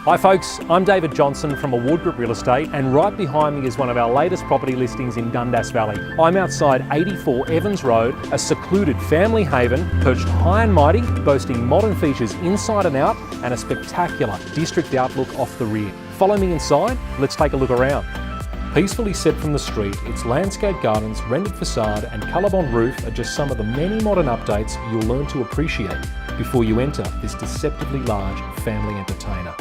Hi folks, I'm David Johnson from Award Group Real Estate, and right behind me is one of our latest property listings in Dundas Valley. I'm outside 84 Evans Road, a secluded family haven perched high and mighty, boasting modern features inside and out and a spectacular district outlook off the rear. Follow me inside, let's take a look around. Peacefully set from the street, its landscape gardens, rendered facade and colorbond roof are just some of the many modern updates you'll learn to appreciate before you enter this deceptively large family entertainer.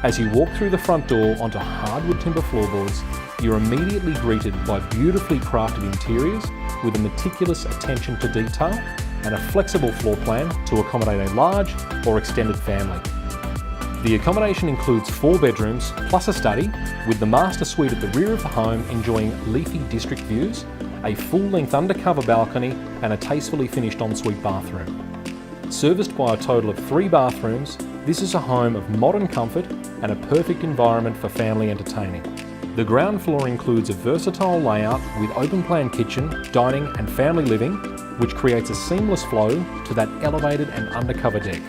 As you walk through the front door onto hardwood timber floorboards, you're immediately greeted by beautifully crafted interiors with a meticulous attention to detail and a flexible floor plan to accommodate a large or extended family. The accommodation includes 4 bedrooms plus a study, with the master suite at the rear of the home enjoying leafy district views, a full-length undercover balcony and a tastefully finished ensuite bathroom. Serviced by a total of 3 bathrooms, this is a home of modern comfort and a perfect environment for family entertaining. The ground floor includes a versatile layout with open-plan kitchen, dining and family living, which creates a seamless flow to that elevated and undercover deck.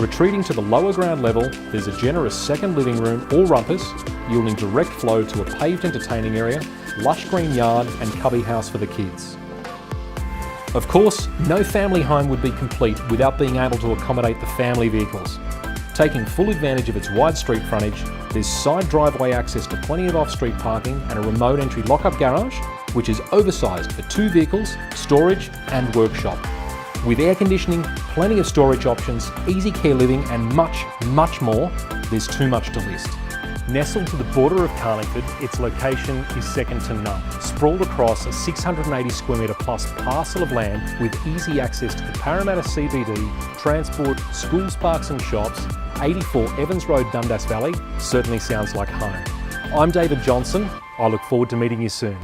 Retreating to the lower ground level, there's a generous second living room or rumpus, yielding direct flow to a paved entertaining area, lush green yard and cubby house for the kids. Of course, no family home would be complete without being able to accommodate the family vehicles. Taking full advantage of its wide street frontage, there's side driveway access to plenty of off-street parking and a remote entry lock-up garage, which is oversized for 2 vehicles, storage and workshop. With air conditioning, plenty of storage options, easy care living and much, much more, there's too much to list. Nestled to the border of Carlingford, its location is second to none. Sprawled across a 680 square metre plus parcel of land with easy access to the Parramatta CBD, transport, schools, parks and shops, 84 Evans Road, Dundas Valley certainly sounds like home. I'm David Johnson. I look forward to meeting you soon.